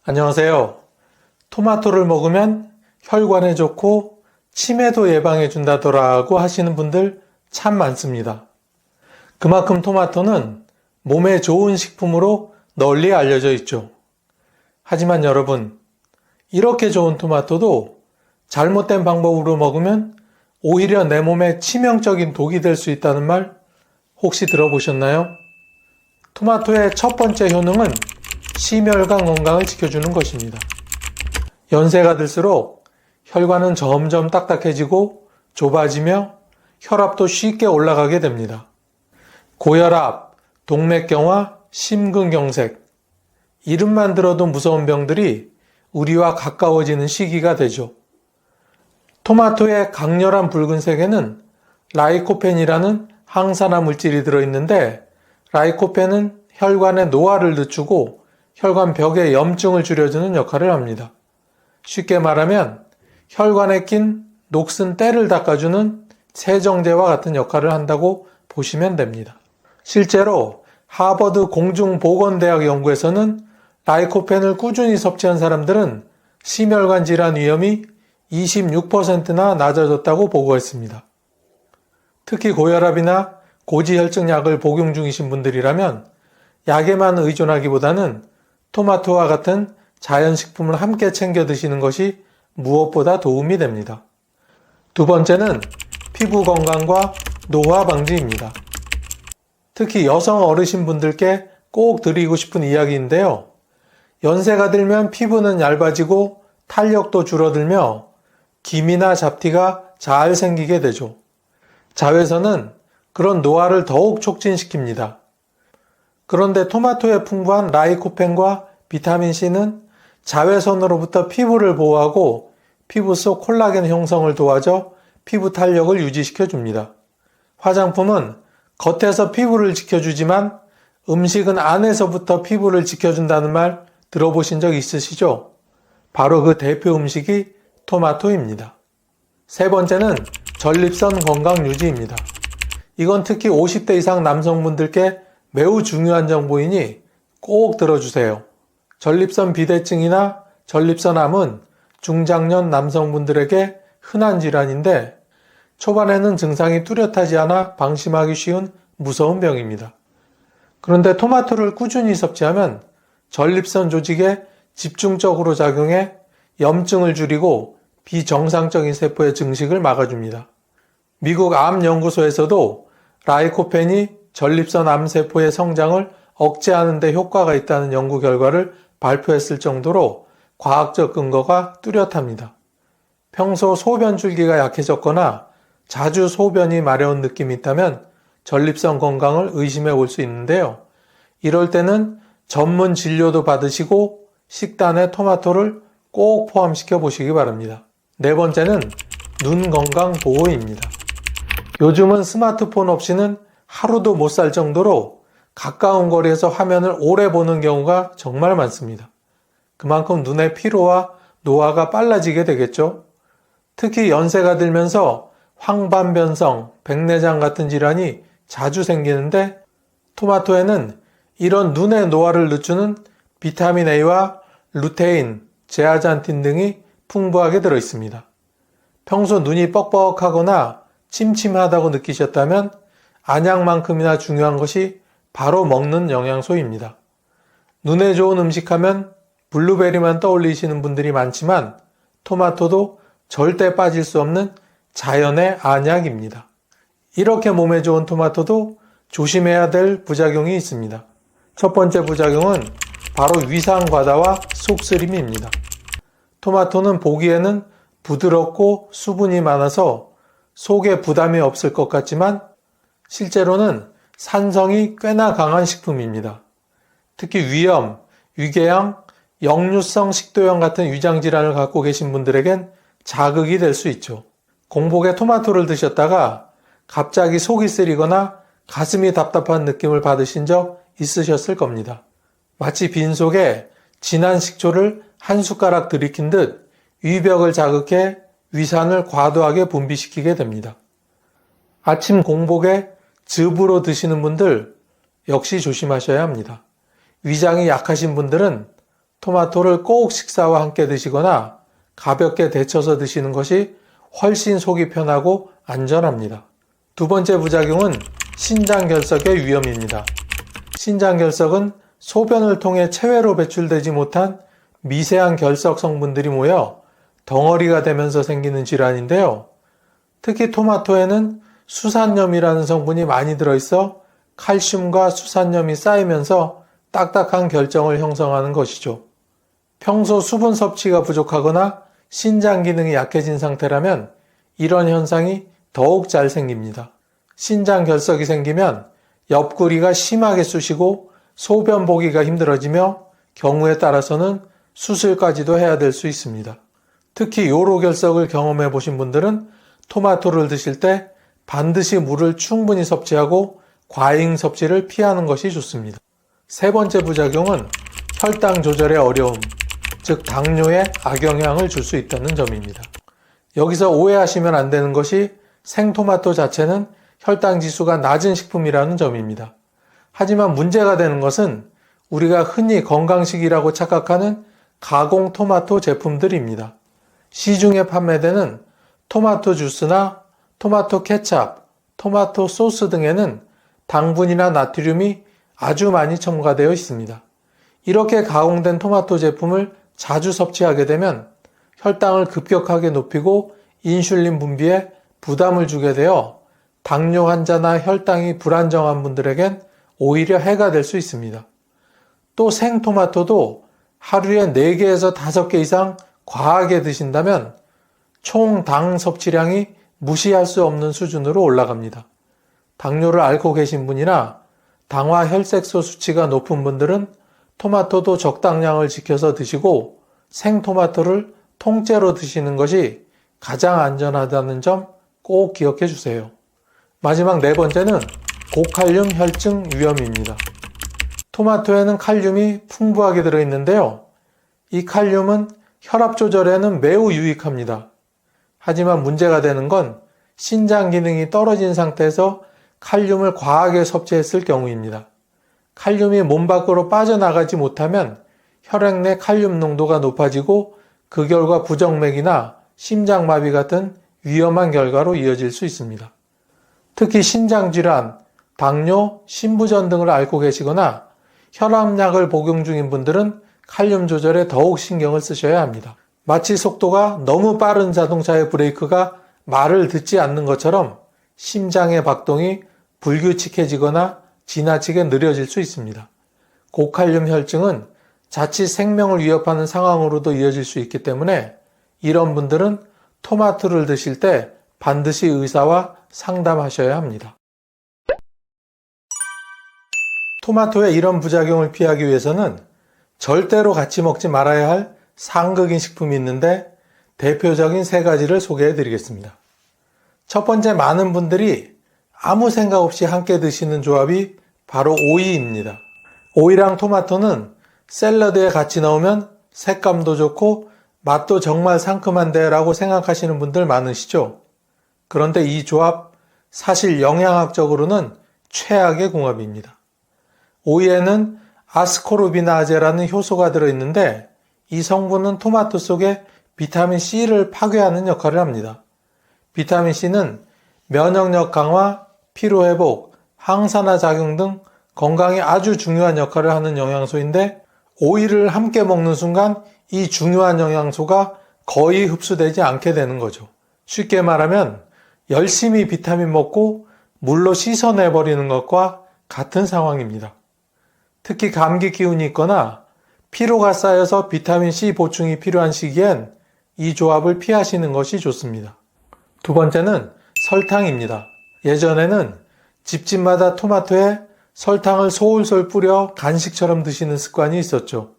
안녕하세요. 토마토를 먹으면 혈관에 좋고 치매도 예방해 준다더라고 하시는 분들 참 많습니다. 그만큼 토마토는 몸에 좋은 식품으로 널리 알려져 있죠. 하지만 여러분, 이렇게 좋은 토마토도 잘못된 방법으로 먹으면 오히려 내 몸에 치명적인 독이 될 수 있다는 말 혹시 들어보셨나요? 토마토의 첫 번째 효능은 심혈관 건강을 지켜주는 것입니다. 연세가 들수록 혈관은 점점 딱딱해지고 좁아지며 혈압도 쉽게 올라가게 됩니다. 고혈압, 동맥경화, 심근경색, 이름만 들어도 무서운 병들이 우리와 가까워지는 시기가 되죠. 토마토의 강렬한 붉은색에는 라이코펜이라는 항산화 물질이 들어있는데, 라이코펜은 혈관의 노화를 늦추고 혈관 벽의 염증을 줄여주는 역할을 합니다. 쉽게 말하면 혈관에 낀 녹슨 때를 닦아주는 세정제와 같은 역할을 한다고 보시면 됩니다. 실제로 하버드 공중보건대학 연구에서는 라이코펜을 꾸준히 섭취한 사람들은 심혈관 질환 위험이 26%나 낮아졌다고 보고했습니다. 특히 고혈압이나 고지혈증 약을 복용 중이신 분들이라면 약에만 의존하기보다는 토마토와 같은 자연식품을 함께 챙겨 드시는 것이 무엇보다 도움이 됩니다. 두 번째는 피부 건강과 노화 방지입니다. 특히 여성 어르신분들께 꼭 드리고 싶은 이야기인데요. 연세가 들면 피부는 얇아지고 탄력도 줄어들며 기미나 잡티가 잘 생기게 되죠. 자외선은 그런 노화를 더욱 촉진시킵니다. 그런데 토마토에 풍부한 라이코펜과 비타민C는 자외선으로부터 피부를 보호하고 피부 속 콜라겐 형성을 도와줘 피부 탄력을 유지시켜 줍니다. 화장품은 겉에서 피부를 지켜주지만 음식은 안에서부터 피부를 지켜준다는 말 들어보신 적 있으시죠? 바로 그 대표 음식이 토마토입니다. 세 번째는 전립선 건강 유지입니다. 이건 특히 50대 이상 남성분들께 매우 중요한 정보이니 꼭 들어주세요. 전립선 비대증이나 전립선암은 중장년 남성분들에게 흔한 질환인데 초반에는 증상이 뚜렷하지 않아 방심하기 쉬운 무서운 병입니다. 그런데 토마토를 꾸준히 섭취하면 전립선 조직에 집중적으로 작용해 염증을 줄이고 비정상적인 세포의 증식을 막아줍니다. 미국 암연구소에서도 라이코펜이 전립선 암세포의 성장을 억제하는 데 효과가 있다는 연구 결과를 발표했을 정도로 과학적 근거가 뚜렷합니다. 평소 소변 줄기가 약해졌거나 자주 소변이 마려운 느낌이 있다면 전립선 건강을 의심해 볼 수 있는데요. 이럴 때는 전문 진료도 받으시고 식단에 토마토를 꼭 포함시켜 보시기 바랍니다. 네 번째는 눈 건강 보호입니다. 요즘은 스마트폰 없이는 하루도 못 살 정도로 가까운 거리에서 화면을 오래 보는 경우가 정말 많습니다. 그만큼 눈의 피로와 노화가 빨라지게 되겠죠. 특히 연세가 들면서 황반변성, 백내장 같은 질환이 자주 생기는데 토마토에는 이런 눈의 노화를 늦추는 비타민 A와 루테인, 제아잔틴 등이 풍부하게 들어 있습니다. 평소 눈이 뻑뻑하거나 침침하다고 느끼셨다면 안약만큼이나 중요한 것이 바로 먹는 영양소입니다. 눈에 좋은 음식하면 블루베리만 떠올리시는 분들이 많지만 토마토도 절대 빠질 수 없는 자연의 안약입니다. 이렇게 몸에 좋은 토마토도 조심해야 될 부작용이 있습니다. 첫 번째 부작용은 바로 위상과다와 속쓰림입니다. 토마토는 보기에는 부드럽고 수분이 많아서 속에 부담이 없을 것 같지만 실제로는 산성이 꽤나 강한 식품입니다. 특히 위염, 위궤양, 역류성 식도염 같은 위장질환을 갖고 계신 분들에겐 자극이 될 수 있죠. 공복에 토마토를 드셨다가 갑자기 속이 쓰리거나 가슴이 답답한 느낌을 받으신 적 있으셨을 겁니다. 마치 빈속에 진한 식초를 한 숟가락 들이킨 듯 위벽을 자극해 위산을 과도하게 분비시키게 됩니다. 아침 공복에 즙으로 드시는 분들 역시 조심하셔야 합니다. 위장이 약하신 분들은 토마토를 꼭 식사와 함께 드시거나 가볍게 데쳐서 드시는 것이 훨씬 속이 편하고 안전합니다. 두 번째 부작용은 신장결석의 위험입니다. 신장결석은 소변을 통해 체외로 배출되지 못한 미세한 결석 성분들이 모여 덩어리가 되면서 생기는 질환인데요. 특히 토마토에는 수산염이라는 성분이 많이 들어있어 칼슘과 수산염이 쌓이면서 딱딱한 결정을 형성하는 것이죠. 평소 수분 섭취가 부족하거나 신장 기능이 약해진 상태라면 이런 현상이 더욱 잘 생깁니다. 신장 결석이 생기면 옆구리가 심하게 쑤시고 소변 보기가 힘들어지며 경우에 따라서는 수술까지도 해야 될 수 있습니다. 특히 요로 결석을 경험해 보신 분들은 토마토를 드실 때 반드시 물을 충분히 섭취하고 과잉 섭취를 피하는 것이 좋습니다. 세 번째 부작용은 혈당 조절의 어려움, 즉 당뇨에 악영향을 줄 수 있다는 점입니다. 여기서 오해하시면 안 되는 것이 생토마토 자체는 혈당 지수가 낮은 식품이라는 점입니다. 하지만 문제가 되는 것은 우리가 흔히 건강식이라고 착각하는 가공 토마토 제품들입니다. 시중에 판매되는 토마토 주스나 토마토 케찹, 토마토 소스 등에는 당분이나 나트륨이 아주 많이 첨가되어 있습니다. 이렇게 가공된 토마토 제품을 자주 섭취하게 되면 혈당을 급격하게 높이고 인슐린 분비에 부담을 주게 되어 당뇨 환자나 혈당이 불안정한 분들에겐 오히려 해가 될 수 있습니다. 또 생토마토도 하루에 4개에서 5개 이상 과하게 드신다면 총 당 섭취량이 무시할 수 없는 수준으로 올라갑니다. 당뇨를 앓고 계신 분이나 당화 혈색소 수치가 높은 분들은 토마토도 적당량을 지켜서 드시고 생토마토를 통째로 드시는 것이 가장 안전하다는 점 꼭 기억해 주세요. 마지막 네 번째는 고칼륨 혈증 위험입니다. 토마토에는 칼륨이 풍부하게 들어있는데요. 이 칼륨은 혈압 조절에는 매우 유익합니다. 하지만 문제가 되는 건 신장 기능이 떨어진 상태에서 칼륨을 과하게 섭취했을 경우입니다. 칼륨이 몸 밖으로 빠져나가지 못하면 혈액 내 칼륨 농도가 높아지고 그 결과 부정맥이나 심장마비 같은 위험한 결과로 이어질 수 있습니다. 특히 신장질환, 당뇨, 신부전 등을 앓고 계시거나 혈압약을 복용 중인 분들은 칼륨 조절에 더욱 신경을 쓰셔야 합니다. 마치 속도가 너무 빠른 자동차의 브레이크가 말을 듣지 않는 것처럼 심장의 박동이 불규칙해지거나 지나치게 느려질 수 있습니다. 고칼륨 혈증은 자칫 생명을 위협하는 상황으로도 이어질 수 있기 때문에 이런 분들은 토마토를 드실 때 반드시 의사와 상담하셔야 합니다. 토마토의 이런 부작용을 피하기 위해서는 절대로 같이 먹지 말아야 할 상극인 식품이 있는데 대표적인 3가지를 소개해 드리겠습니다. 첫 번째, 많은 분들이 아무 생각 없이 함께 드시는 조합이 바로 오이입니다. 오이랑 토마토는 샐러드에 같이 넣으면 색감도 좋고 맛도 정말 상큼한데 라고 생각하시는 분들 많으시죠? 그런데 이 조합 사실 영양학적으로는 최악의 궁합입니다. 오이에는 아스코르비나제라는 효소가 들어있는데 이 성분은 토마토 속에 비타민C를 파괴하는 역할을 합니다. 비타민C는 면역력 강화, 피로회복, 항산화 작용 등 건강에 아주 중요한 역할을 하는 영양소인데 오이를 함께 먹는 순간 이 중요한 영양소가 거의 흡수되지 않게 되는 거죠. 쉽게 말하면 열심히 비타민 먹고 물로 씻어내버리는 것과 같은 상황입니다. 특히 감기 기운이 있거나 피로가 쌓여서 비타민C 보충이 필요한 시기엔 이 조합을 피하시는 것이 좋습니다. 두 번째는 설탕입니다. 예전에는 집집마다 토마토에 설탕을 솔솔 뿌려 간식처럼 드시는 습관이 있었죠.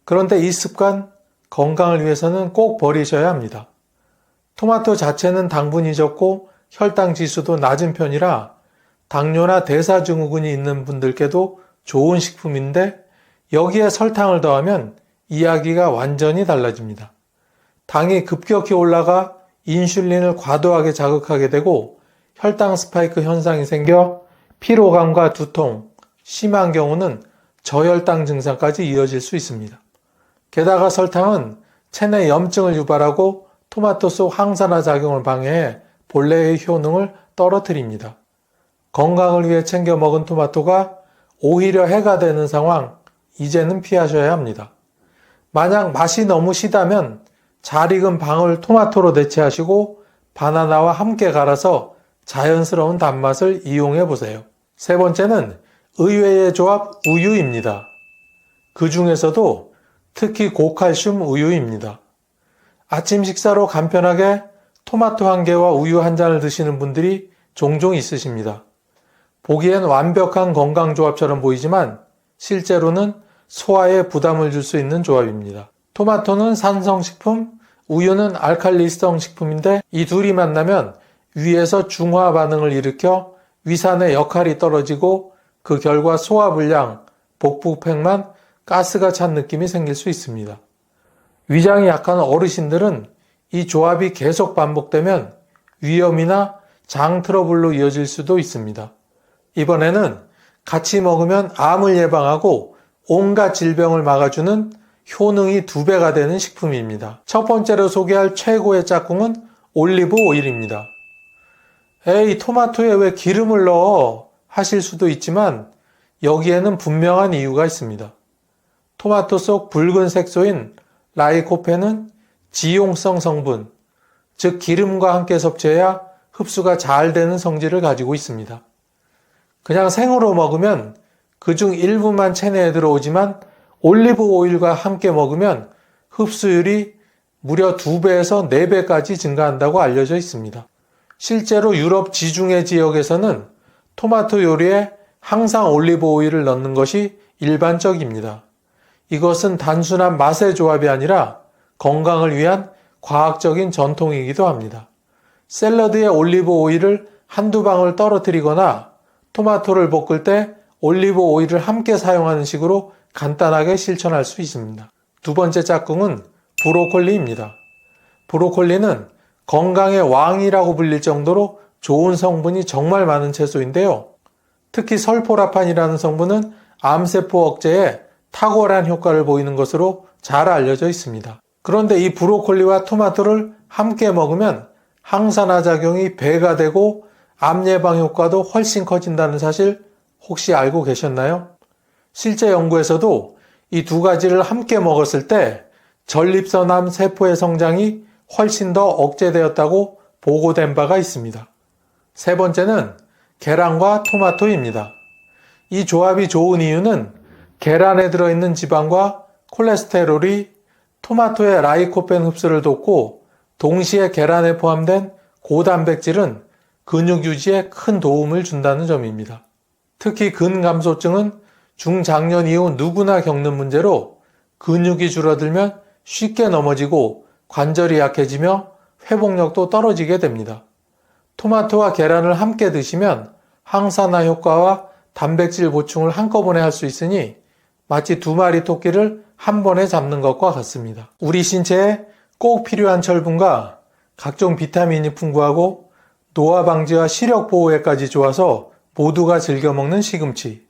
그런데 이 습관 건강을 위해서는 꼭 버리셔야 합니다. 토마토 자체는 당분이 적고 혈당 지수도 낮은 편이라 당뇨나 대사증후군이 있는 분들께도 좋은 식품인데 여기에 설탕을 더하면 이야기가 완전히 달라집니다. 당이 급격히 올라가 인슐린을 과도하게 자극하게 되고 혈당 스파이크 현상이 생겨 피로감과 두통, 심한 경우는 저혈당 증상까지 이어질 수 있습니다. 게다가 설탕은 체내 염증을 유발하고 토마토 속 항산화 작용을 방해해 본래의 효능을 떨어뜨립니다. 건강을 위해 챙겨 먹은 토마토가 오히려 해가 되는 상황, 이제는 피하셔야 합니다. 만약 맛이 너무 시다면 잘 익은 방울 토마토로 대체하시고 바나나와 함께 갈아서 자연스러운 단맛을 이용해 보세요. 세 번째는 의외의 조합 우유입니다. 그 중에서도 특히 고칼슘 우유입니다. 아침 식사로 간편하게 토마토 한 개와 우유 한 잔을 드시는 분들이 종종 있으십니다. 보기엔 완벽한 건강조합처럼 보이지만 실제로는 소화에 부담을 줄 수 있는 조합입니다. 토마토는 산성식품, 우유는 알칼리성 식품인데 이 둘이 만나면 위에서 중화 반응을 일으켜 위산의 역할이 떨어지고 그 결과 소화불량, 복부팽만, 가스가 찬 느낌이 생길 수 있습니다. 위장이 약한 어르신들은 이 조합이 계속 반복되면 위염이나 장 트러블로 이어질 수도 있습니다. 이번에는 같이 먹으면 암을 예방하고 온갖 질병을 막아주는 효능이 2배가 되는 식품입니다. 첫 번째로 소개할 최고의 짝꿍은 올리브 오일입니다. 에이, 토마토에 왜 기름을 넣어? 하실 수도 있지만 여기에는 분명한 이유가 있습니다. 토마토 속 붉은 색소인 라이코펜은 지용성 성분, 즉 기름과 함께 섭취해야 흡수가 잘 되는 성질을 가지고 있습니다. 그냥 생으로 먹으면 그중 일부만 체내에 들어오지만 올리브 오일과 함께 먹으면 흡수율이 무려 2배에서 4배까지 증가한다고 알려져 있습니다. 실제로 유럽 지중해 지역에서는 토마토 요리에 항상 올리브 오일을 넣는 것이 일반적입니다. 이것은 단순한 맛의 조합이 아니라 건강을 위한 과학적인 전통이기도 합니다. 샐러드에 올리브 오일을 한두 방울 떨어뜨리거나 토마토를 볶을 때 올리브 오일을 함께 사용하는 식으로 간단하게 실천할 수 있습니다. 두 번째 짝꿍은 브로콜리입니다. 브로콜리는 건강의 왕이라고 불릴 정도로 좋은 성분이 정말 많은 채소인데요. 특히 설포라판이라는 성분은 암세포 억제에 탁월한 효과를 보이는 것으로 잘 알려져 있습니다. 그런데 이 브로콜리와 토마토를 함께 먹으면 항산화 작용이 배가 되고 암 예방 효과도 훨씬 커진다는 사실 혹시 알고 계셨나요? 실제 연구에서도 이 두 가지를 함께 먹었을 때 전립선암 세포의 성장이 훨씬 더 억제되었다고 보고된 바가 있습니다. 세 번째는 계란과 토마토입니다. 이 조합이 좋은 이유는 계란에 들어있는 지방과 콜레스테롤이 토마토의 라이코펜 흡수를 돕고 동시에 계란에 포함된 고단백질은 근육 유지에 큰 도움을 준다는 점입니다. 특히 근감소증은 중장년 이후 누구나 겪는 문제로 근육이 줄어들면 쉽게 넘어지고 관절이 약해지며 회복력도 떨어지게 됩니다. 토마토와 계란을 함께 드시면 항산화 효과와 단백질 보충을 한꺼번에 할 수 있으니 마치 2마리 토끼를 한 번에 잡는 것과 같습니다. 우리 신체에 꼭 필요한 철분과 각종 비타민이 풍부하고 노화 방지와 시력 보호에까지 좋아서 모두가 즐겨 먹는 시금치.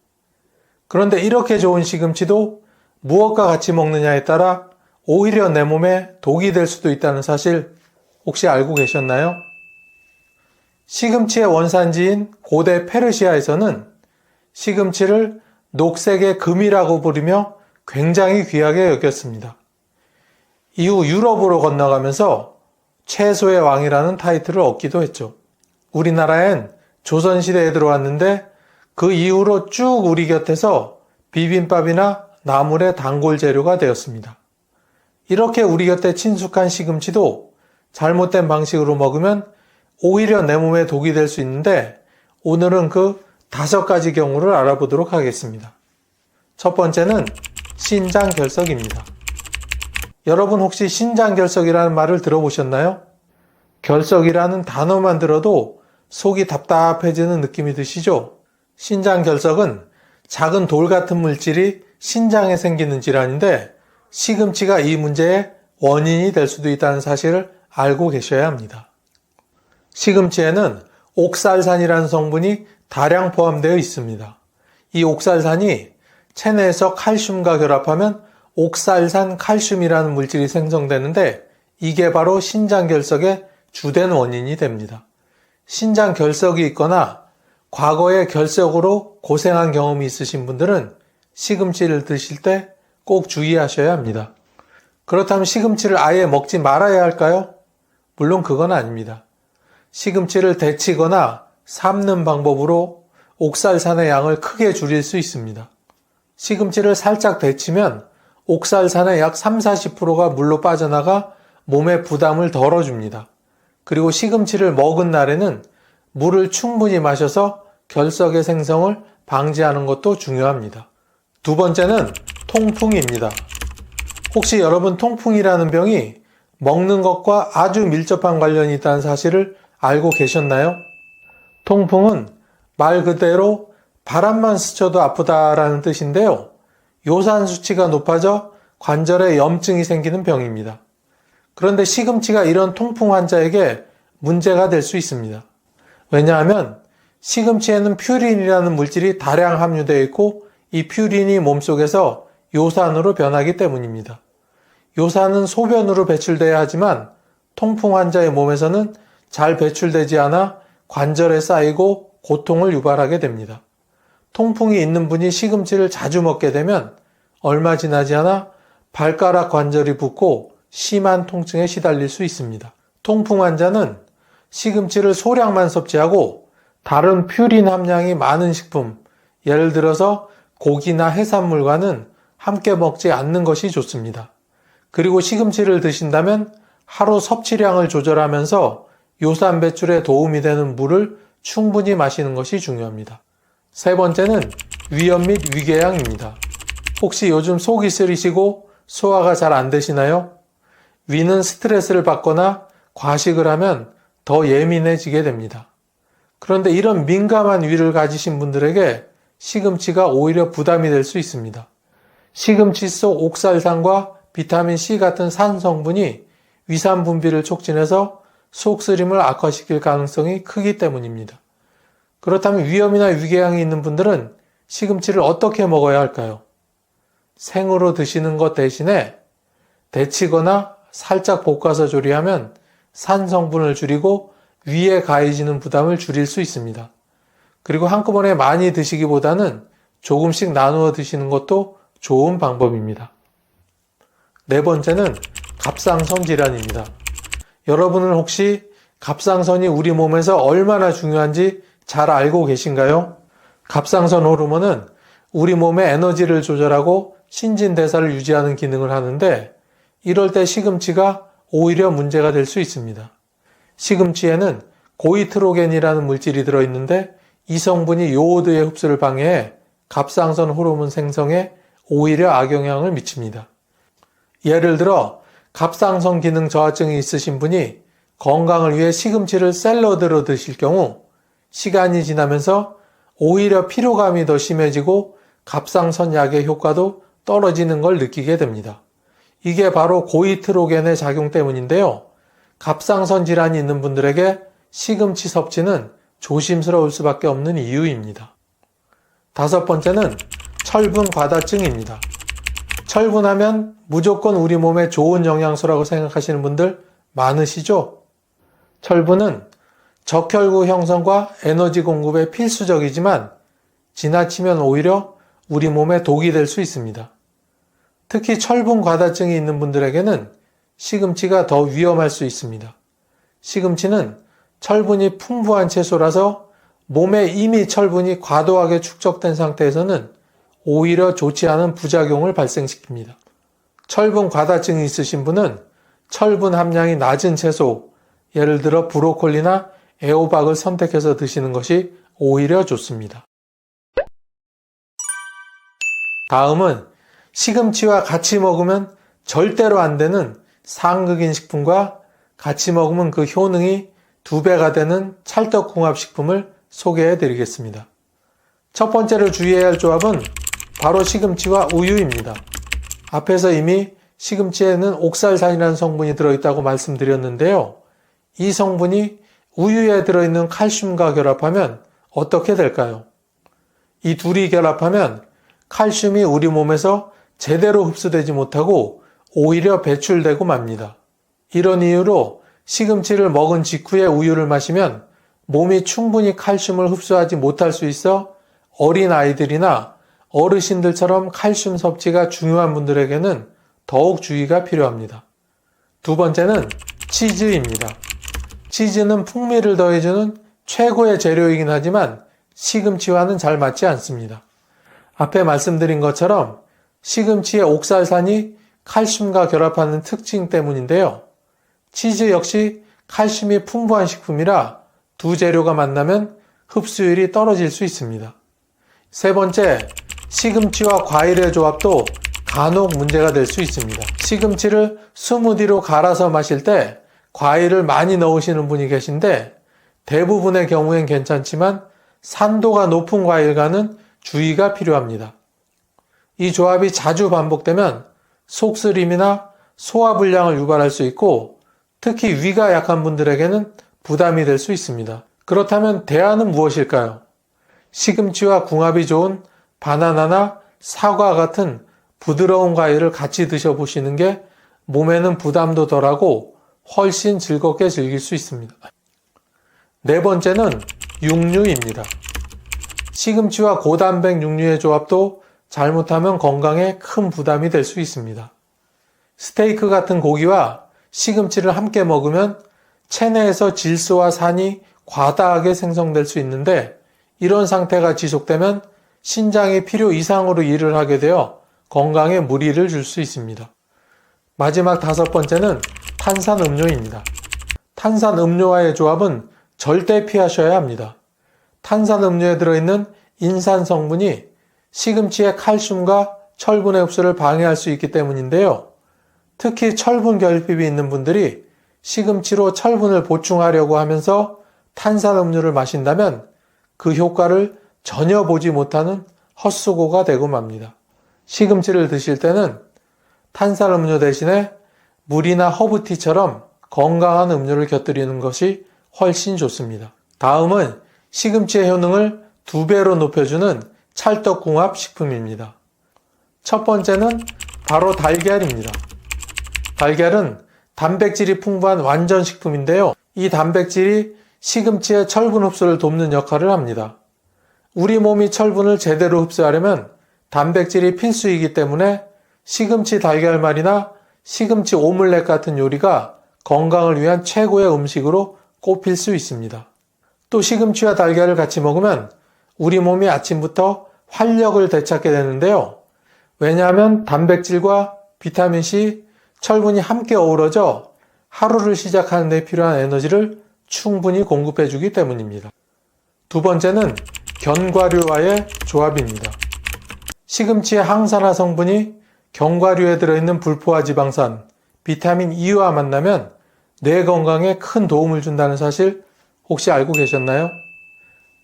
그런데 이렇게 좋은 시금치도 무엇과 같이 먹느냐에 따라 오히려 내 몸에 독이 될 수도 있다는 사실 혹시 알고 계셨나요? 시금치의 원산지인 고대 페르시아에서는 시금치를 녹색의 금이라고 부르며 굉장히 귀하게 여겼습니다. 이후 유럽으로 건너가면서 채소의 왕이라는 타이틀을 얻기도 했죠. 우리나라엔 조선시대에 들어왔는데 그 이후로 쭉 우리 곁에서 비빔밥이나 나물의 단골 재료가 되었습니다. 이렇게 우리 곁에 친숙한 시금치도 잘못된 방식으로 먹으면 오히려 내 몸에 독이 될 수 있는데 오늘은 그 5가지 경우를 알아보도록 하겠습니다. 첫 번째는 신장결석입니다. 여러분 혹시 신장결석이라는 말을 들어보셨나요? 결석이라는 단어만 들어도 속이 답답해지는 느낌이 드시죠? 신장결석은 작은 돌 같은 물질이 신장에 생기는 질환인데 시금치가 이 문제의 원인이 될 수도 있다는 사실을 알고 계셔야 합니다. 시금치에는 옥살산이라는 성분이 다량 포함되어 있습니다. 이 옥살산이 체내에서 칼슘과 결합하면 옥살산 칼슘이라는 물질이 생성되는데 이게 바로 신장결석의 주된 원인이 됩니다. 신장결석이 있거나 과거에 결석으로 고생한 경험이 있으신 분들은 시금치를 드실 때 꼭 주의하셔야 합니다. 그렇다면 시금치를 아예 먹지 말아야 할까요? 물론 그건 아닙니다. 시금치를 데치거나 삶는 방법으로 옥살산의 양을 크게 줄일 수 있습니다. 시금치를 살짝 데치면 옥살산의 약 30-40%가 물로 빠져나가 몸의 부담을 덜어줍니다. 그리고 시금치를 먹은 날에는 물을 충분히 마셔서 결석의 생성을 방지하는 것도 중요합니다. 두 번째는 통풍입니다. 혹시 여러분 통풍이라는 병이 먹는 것과 아주 밀접한 관련이 있다는 사실을 알고 계셨나요? 통풍은 말 그대로 바람만 스쳐도 아프다라는 뜻인데요. 요산 수치가 높아져 관절에 염증이 생기는 병입니다. 그런데 시금치가 이런 통풍 환자에게 문제가 될 수 있습니다. 왜냐하면 시금치에는 퓨린이라는 물질이 다량 함유되어 있고 이 퓨린이 몸속에서 요산으로 변하기 때문입니다. 요산은 소변으로 배출돼야 하지만 통풍 환자의 몸에서는 잘 배출되지 않아 관절에 쌓이고 고통을 유발하게 됩니다. 통풍이 있는 분이 시금치를 자주 먹게 되면 얼마 지나지 않아 발가락 관절이 붓고 심한 통증에 시달릴 수 있습니다. 통풍 환자는 시금치를 소량만 섭취하고 다른 퓨린 함량이 많은 식품, 예를 들어서 고기나 해산물과는 함께 먹지 않는 것이 좋습니다. 그리고 시금치를 드신다면 하루 섭취량을 조절하면서 요산 배출에 도움이 되는 물을 충분히 마시는 것이 중요합니다. 세 번째는 위염 및 위궤양입니다. 혹시 요즘 속이 쓰리시고 소화가 잘 안 되시나요? 위는 스트레스를 받거나 과식을 하면 더 예민해지게 됩니다. 그런데 이런 민감한 위를 가지신 분들에게 시금치가 오히려 부담이 될 수 있습니다. 시금치 속 옥살산과 비타민C 같은 산 성분이 위산 분비를 촉진해서 속쓰림을 악화시킬 가능성이 크기 때문입니다. 그렇다면 위염이나 위궤양이 있는 분들은 시금치를 어떻게 먹어야 할까요? 생으로 드시는 것 대신에 데치거나 살짝 볶아서 조리하면 산 성분을 줄이고 위에 가해지는 부담을 줄일 수 있습니다. 그리고 한꺼번에 많이 드시기보다는 조금씩 나누어 드시는 것도 좋은 방법입니다. 네 번째는 갑상선 질환입니다. 여러분은 혹시 갑상선이 우리 몸에서 얼마나 중요한지 잘 알고 계신가요? 갑상선 호르몬은 우리 몸의 에너지를 조절하고 신진대사를 유지하는 기능을 하는데 이럴 때 시금치가 오히려 문제가 될 수 있습니다. 시금치에는 고이트로겐이라는 물질이 들어있는데 이 성분이 요오드의 흡수를 방해해 갑상선 호르몬 생성에 오히려 악영향을 미칩니다. 예를 들어 갑상선 기능 저하증이 있으신 분이 건강을 위해 시금치를 샐러드로 드실 경우 시간이 지나면서 오히려 피로감이 더 심해지고 갑상선 약의 효과도 떨어지는 걸 느끼게 됩니다. 이게 바로 고이트로겐의 작용 때문인데요. 갑상선 질환이 있는 분들에게 시금치 섭취는 조심스러울 수밖에 없는 이유입니다. 다섯 번째는 철분 과다증입니다. 철분하면 무조건 우리 몸에 좋은 영양소라고 생각하시는 분들 많으시죠? 철분은 적혈구 형성과 에너지 공급에 필수적이지만 지나치면 오히려 우리 몸에 독이 될 수 있습니다. 특히 철분 과다증이 있는 분들에게는 시금치가 더 위험할 수 있습니다. 시금치는 철분이 풍부한 채소라서 몸에 이미 철분이 과도하게 축적된 상태에서는 오히려 좋지 않은 부작용을 발생시킵니다. 철분 과다증이 있으신 분은 철분 함량이 낮은 채소, 예를 들어 브로콜리나 애호박을 선택해서 드시는 것이 오히려 좋습니다. 다음은 시금치와 같이 먹으면 절대로 안 되는 상극인 식품과 같이 먹으면 그 효능이 2배가 되는 찰떡궁합식품을 소개해 드리겠습니다. 첫 번째로 주의해야 할 조합은 바로 시금치와 우유입니다. 앞에서 이미 시금치에는 옥살산이라는 성분이 들어있다고 말씀드렸는데요. 이 성분이 우유에 들어있는 칼슘과 결합하면 어떻게 될까요? 이 둘이 결합하면 칼슘이 우리 몸에서 제대로 흡수되지 못하고 오히려 배출되고 맙니다. 이런 이유로 시금치를 먹은 직후에 우유를 마시면 몸이 충분히 칼슘을 흡수하지 못할 수 있어 어린 아이들이나 어르신들처럼 칼슘 섭취가 중요한 분들에게는 더욱 주의가 필요합니다. 두 번째는 치즈입니다. 치즈는 풍미를 더해주는 최고의 재료이긴 하지만 시금치와는 잘 맞지 않습니다. 앞에 말씀드린 것처럼 시금치의 옥살산이 칼슘과 결합하는 특징 때문인데요. 치즈 역시 칼슘이 풍부한 식품이라 두 재료가 만나면 흡수율이 떨어질 수 있습니다. 세 번째, 시금치와 과일의 조합도 간혹 문제가 될 수 있습니다. 시금치를 스무디로 갈아서 마실 때 과일을 많이 넣으시는 분이 계신데 대부분의 경우엔 괜찮지만 산도가 높은 과일과는 주의가 필요합니다. 이 조합이 자주 반복되면 속쓰림이나 소화불량을 유발할 수 있고 특히 위가 약한 분들에게는 부담이 될 수 있습니다. 그렇다면 대안은 무엇일까요? 시금치와 궁합이 좋은 바나나나 사과 같은 부드러운 과일을 같이 드셔보시는 게 몸에는 부담도 덜하고 훨씬 즐겁게 즐길 수 있습니다. 네 번째는 육류입니다. 시금치와 고단백 육류의 조합도 잘못하면 건강에 큰 부담이 될 수 있습니다. 스테이크 같은 고기와 시금치를 함께 먹으면 체내에서 질소와 산이 과다하게 생성될 수 있는데 이런 상태가 지속되면 신장이 필요 이상으로 일을 하게 되어 건강에 무리를 줄 수 있습니다. 마지막 다섯 번째는 탄산음료입니다. 탄산음료와의 조합은 절대 피하셔야 합니다. 탄산음료에 들어있는 인산 성분이 시금치의 칼슘과 철분의 흡수를 방해할 수 있기 때문인데요. 특히 철분 결핍이 있는 분들이 시금치로 철분을 보충하려고 하면서 탄산음료를 마신다면 그 효과를 전혀 보지 못하는 헛수고가 되고 맙니다. 시금치를 드실 때는 탄산음료 대신에 물이나 허브티처럼 건강한 음료를 곁들이는 것이 훨씬 좋습니다. 다음은 시금치의 효능을 2배로 높여주는 찰떡궁합 식품입니다. 첫 번째는 바로 달걀입니다. 달걀은 단백질이 풍부한 완전 식품인데요. 이 단백질이 시금치의 철분 흡수를 돕는 역할을 합니다. 우리 몸이 철분을 제대로 흡수하려면 단백질이 필수이기 때문에 시금치 달걀말이나 시금치 오믈렛 같은 요리가 건강을 위한 최고의 음식으로 꼽힐 수 있습니다. 또 시금치와 달걀을 같이 먹으면 우리 몸이 아침부터 활력을 되찾게 되는데요. 왜냐하면 단백질과 비타민C, 철분이 함께 어우러져 하루를 시작하는 데 필요한 에너지를 충분히 공급해 주기 때문입니다. 두 번째는 견과류와의 조합입니다. 시금치의 항산화 성분이 견과류에 들어있는 불포화 지방산, 비타민 E와 만나면 뇌 건강에 큰 도움을 준다는 사실 혹시 알고 계셨나요?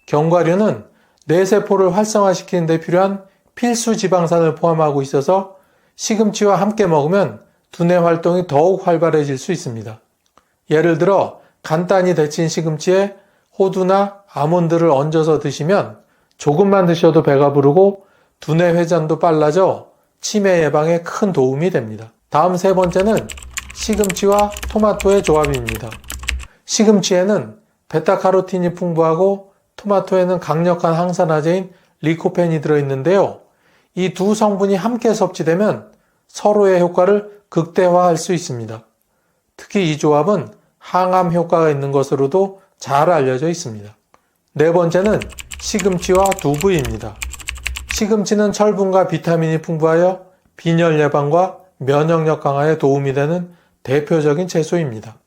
견과류는 뇌세포를 활성화시키는 데 필요한 필수 지방산을 포함하고 있어서 시금치와 함께 먹으면 두뇌 활동이 더욱 활발해질 수 있습니다. 예를 들어 간단히 데친 시금치에 호두나 아몬드를 얹어서 드시면 조금만 드셔도 배가 부르고 두뇌 회전도 빨라져 치매 예방에 큰 도움이 됩니다. 다음 세 번째는 시금치와 토마토의 조합입니다. 시금치에는 베타카로틴이 풍부하고 토마토에는 강력한 항산화제인 리코펜이 들어있는데요. 이 두 성분이 함께 섭취되면 서로의 효과를 극대화할 수 있습니다. 특히 이 조합은 항암 효과가 있는 것으로도 잘 알려져 있습니다. 네 번째는 시금치와 두부입니다. 시금치는 철분과 비타민이 풍부하여 빈혈 예방과 면역력 강화에 도움이 되는 대표적인 채소입니다.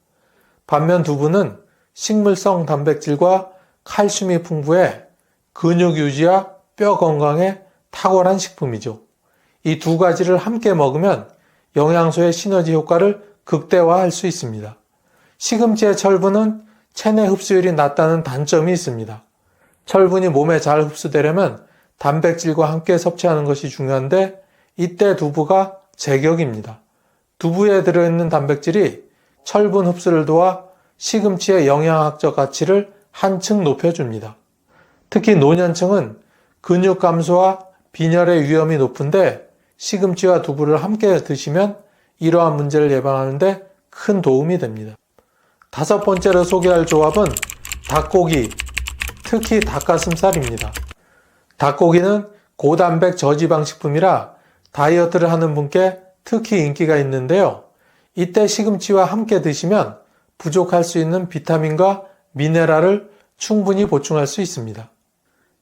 반면 두부는 식물성 단백질과 칼슘이 풍부해 근육 유지와 뼈 건강에 탁월한 식품이죠. 이 두 가지를 함께 먹으면 영양소의 시너지 효과를 극대화할 수 있습니다. 시금치의 철분은 체내 흡수율이 낮다는 단점이 있습니다. 철분이 몸에 잘 흡수되려면 단백질과 함께 섭취하는 것이 중요한데 이때 두부가 제격입니다. 두부에 들어있는 단백질이 철분 흡수를 도와 시금치의 영양학적 가치를 한층 높여줍니다. 특히 노년층은 근육 감소와 빈혈의 위험이 높은데 시금치와 두부를 함께 드시면 이러한 문제를 예방하는데 큰 도움이 됩니다. 다섯 번째로 소개할 조합은 닭고기, 특히 닭가슴살입니다. 닭고기는 고단백 저지방 식품이라 다이어트를 하는 분께 특히 인기가 있는데요. 이때 시금치와 함께 드시면 부족할 수 있는 비타민과 미네랄을 충분히 보충할 수 있습니다.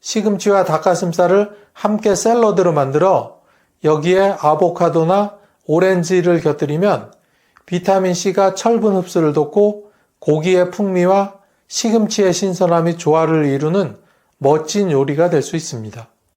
시금치와 닭가슴살을 함께 샐러드로 만들어 여기에 아보카도나 오렌지를 곁들이면 비타민C가 철분 흡수를 돕고 고기의 풍미와 시금치의 신선함이 조화를 이루는 멋진 요리가 될 수 있습니다.